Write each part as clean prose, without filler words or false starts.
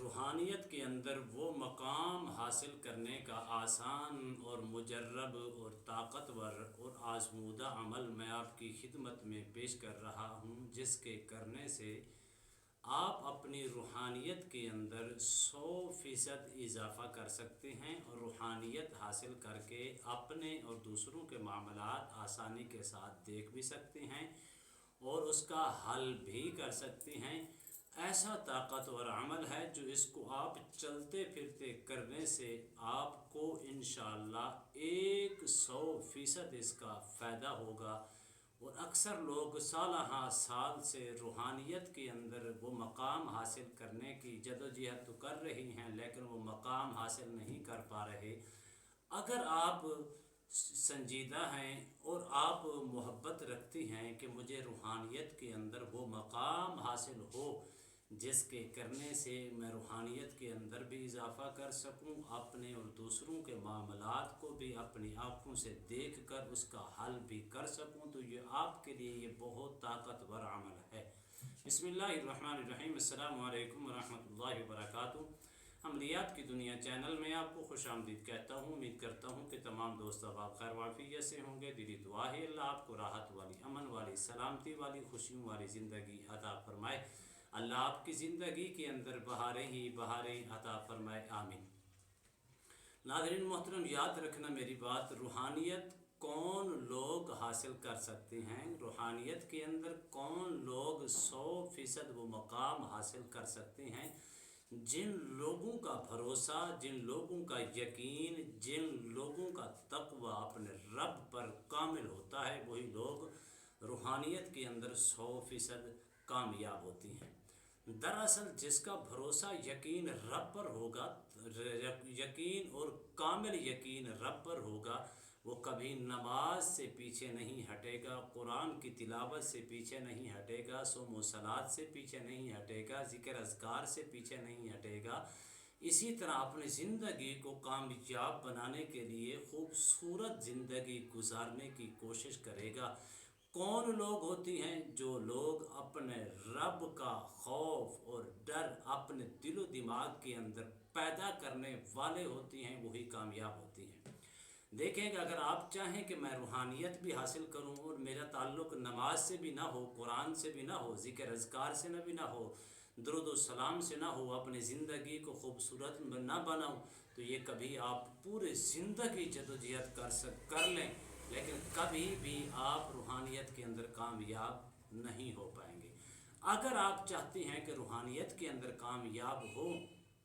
रूहानियत के अंदर वो मकाम हासिल करने का आसान और मुजर्रब और ताकतवर और आज़मूदा अमल मैं आपकी खिदमत में पेश कर रहा हूँ, जिसके करने से आप अपनी रूहानियत के अंदर 100% इजाफ़ा कर सकते हैं और रूहानियत हासिल करके अपने और दूसरों के मामलात आसानी के साथ देख भी सकते हैं और उसका हल भी कर सकते हैं। ऐसा ताकतवर अमल है जो इसको आप चलते फिरते करने से आपको इंशाअल्लाह 100% इसका फ़ायदा होगा। और अक्सर लोग साल से रूहानियत के अंदर वो मकाम हासिल करने की जदोजहद तो कर रही हैं, लेकिन वो मकाम हासिल नहीं कर पा रहे। अगर आप संजीदा हैं और आप मोहब्बत रखती हैं कि मुझे रूहानियत के अंदर वो मकाम हासिल हो जिसके करने से मैं रूहानियत के अंदर भी इजाफ़ा कर सकूं, अपने और दूसरों के मामलात को भी अपनी आँखों से देख कर उसका हल भी कर सकूं, तो ये आपके लिए ये बहुत ताकतवर अमल है। बिस्मिल्लाहिर्रहमानिर्रहीम। अस्सलामु अलैकुम वरहमतुल्लाहि वबरकातुहू। अमलियात की दुनिया चैनल में आपको खुशामदीद कहता हूँ। उम्मीद करता हूँ कि तमाम दोस्त अब खैर वाफियत से होंगे। दिली दुआ है अल्लाह आपको राहत वाली, अमन वाली, सलामती वाली, खुशियों वाली ज़िंदगी अता फरमाए। अल्लाह आपकी ज़िंदगी के अंदर बहारें ही बहारें अता फरमाए, आमीन। नाज़रीन मोहतरम, याद रखना मेरी बात, रूहानियत कौन लोग हासिल कर सकते हैं, रूहानियत के अंदर कौन लोग 100% वो मकाम हासिल कर सकते हैं। जिन लोगों का भरोसा, जिन लोगों का यकीन, जिन लोगों का तक़वा अपने रब पर कामिल होता है, वही लोग रूहानियत के अंदर 100% कामयाब होती हैं। दरअसल जिसका भरोसा यकीन रब पर होगा, यकीन और कामिल यकीन रब पर होगा, वो कभी नमाज से पीछे नहीं हटेगा, कुरान की तिलावत से पीछे नहीं हटेगा, सोम सलात से पीछे नहीं हटेगा, ज़िक्र अज़कार से पीछे नहीं हटेगा। इसी तरह अपनी ज़िंदगी को कामयाब बनाने के लिए खूबसूरत ज़िंदगी गुजारने की कोशिश करेगा। कौन लोग होती हैं? जो लोग अपने रब का खौफ और डर अपने दिलो दिमाग के अंदर पैदा करने वाले होती हैं, वही कामयाब होती हैं। देखेंगे, अगर आप चाहें कि मैं रूहानियत भी हासिल करूं और मेरा ताल्लुक़ नमाज से भी ना हो, कुरान से भी ना हो, ज़िक्र अज़कार से भी ना हो, दुरूद व सलाम से ना हो, अपनी ज़िंदगी को खूबसूरत ना बनाऊं, तो ये कभी आप पूरे ज़िंदगी जदोजहद कर लें, लेकिन कभी भी आप रूहानियत के अंदर कामयाब नहीं हो पाएंगे। अगर आप चाहते हैं कि रूहानियत के अंदर कामयाब हो,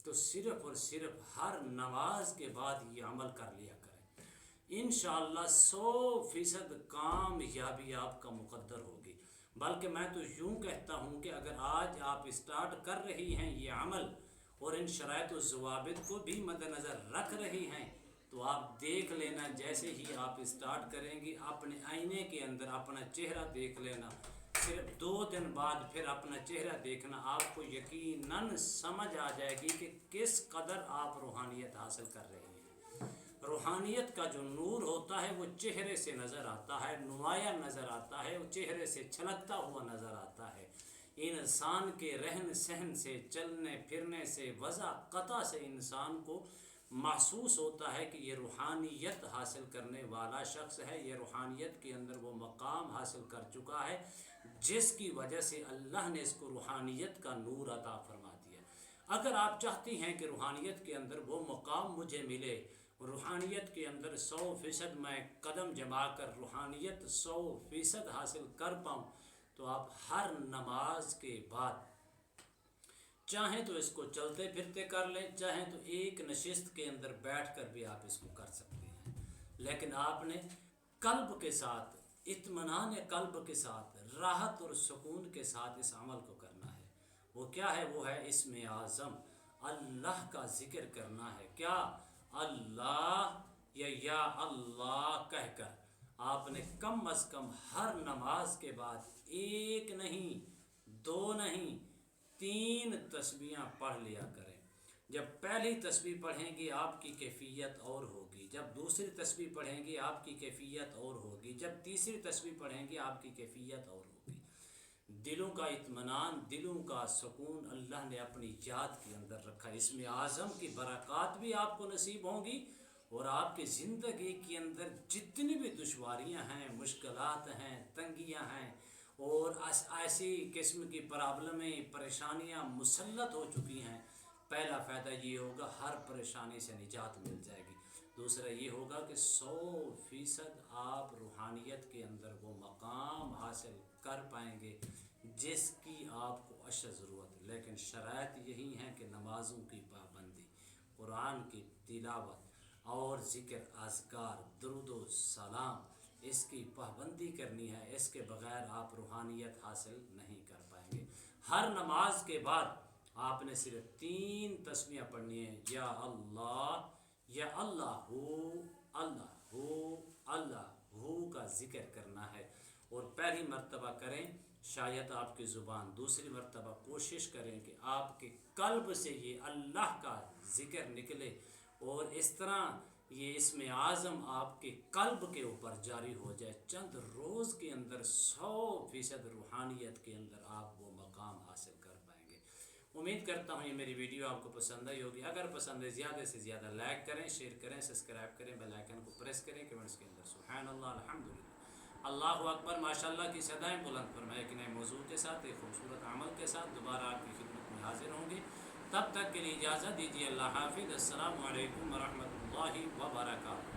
तो सिर्फ़ और सिर्फ हर नमाज के बाद ये अमल कर लिया करें। इंशाअल्लाह 100% कामयाबी आपका मुक़द्दर होगी। बल्कि मैं तो यूँ कहता हूँ कि अगर आज आप स्टार्ट कर रही हैं ये अमल और इन शराइत व ज़वाबित को भी मद्देनज़र रख रही हैं, तो आप देख लेना, जैसे ही आप स्टार्ट करेंगी अपने आईने के अंदर अपना चेहरा देख लेना, सिर्फ 2 दिन बाद फिर अपना चेहरा देखना, आपको यकीनन समझ आ जाएगी कि किस कदर आप रूहानियत हासिल कर रही हैं। रूहानियत का जो नूर होता है वो चेहरे से नज़र आता है, नुमाया नज़र आता है, वो चेहरे से छलकता हुआ नज़र आता है। इंसान के रहन सहन से, चलने फिरने से, वज़ा क़ता से इंसान को महसूस होता है कि ये रूहानियत हासिल करने वाला शख्स है, ये रूहानियत के अंदर वो मकाम हासिल कर चुका है जिसकी वजह से अल्लाह ने इसको रूहानियत का नूर अता फरमा दिया। अगर आप चाहती हैं कि रूहानियत के अंदर वो मकाम मुझे मिले, रूहानियत के अंदर 100% मैं कदम जमा कर रूहानियत 100% हासिल कर पाऊँ, तो आप हर नमाज के बाद चाहें तो इसको चलते फिरते कर लें, चाहें तो एक नशिस्त के अंदर बैठ कर भी आप इसको कर सकते हैं। लेकिन आपने कल्ब के साथ, इत्मीनान कल्ब के साथ, राहत और सुकून के साथ इस अमल को करना है। वो क्या है? वो है इसमें आज़म, अल्लाह का ज़िक्र करना है। क्या? अल्लाह या अल्लाह कहकर आपने कम अज़ कम हर नमाज के बाद 1 नहीं, 2 नहीं, 3 तस्बीहां पढ़ लिया करें। जब पहली तस्बीह पढ़ेंगी आपकी कैफियत और होगी, जब दूसरी तस्बीह पढ़ेंगी आपकी कैफियत और होगी, जब तीसरी तस्बीह पढ़ेंगी आपकी कैफियत और होगी। دلوں کا اطمینان، دلوں کا سکون اللہ نے اپنی یاد کے اندر رکھا ہے۔ اسم اعظم کی برکات بھی آپ کو نصیب ہوں گی، اور آپ کی زندگی کے اندر جتنی بھی دشواریاں ہیں، مشکلات ہیں، تنگیاں ہیں، اور ایسی قسم کی پرابلمیں، پریشانیاں مسلط ہو چکی ہیں، پہلا فائدہ یہ ہوگا ہر پریشانی سے نجات مل جائے گی۔ دوسرا یہ ہوگا کہ 100% آپ روحانیت کے اندر وہ مقام حاصل کر پائیں گے جس کی آپ کو اشد ضرورت ہے۔ لیکن شرائط یہی ہیں کہ نمازوں کی پابندی، قرآن کی تلاوت اور ذکر، اذکار، درود و سلام، اس کی پابندی کرنی ہے۔ اس کے بغیر آپ روحانیت حاصل نہیں کر پائیں گے۔ ہر نماز کے بعد آپ نے صرف 3 تسمیہ پڑھنی ہے، یا اللہ، یا اللہ اللہ اللہ کا ذکر کرنا ہے، اور پہلی مرتبہ کریں شاید آپ کی زبان، دوسری مرتبہ کوشش کریں کہ آپ کے قلب سے یہ اللہ کا ذکر نکلے، اور اس طرح یہ اسم اعظم آپ کے قلب کے اوپر جاری ہو جائے۔ چند روز کے اندر 100% روحانیت کے اندر آپ وہ مقام حاصل کر پائیں گے۔ امید کرتا ہوں یہ میری ویڈیو آپ کو پسند آئی ہوگی۔ اگر پسند ہے زیادہ سے زیادہ لائک کریں، شیئر کریں، سبسکرائب کریں، بیل آئیکن کو پریس کریں، کمنٹس کے اندر سبحان اللہ، الحمدللہ، اللہ اکبر، ماشاءاللہ کی صدائیں بلند فرمائے۔ ایک نئے موضوع کے ساتھ، ایک خوبصورت عمل کے ساتھ دوبارہ آپ کی خدمت میں حاضر ہوں گے۔ تب تک کے لیے اجازت دیجیے، اللہ حافظ، السلام علیکم ورحمۃ اللہ وبرکاتہ۔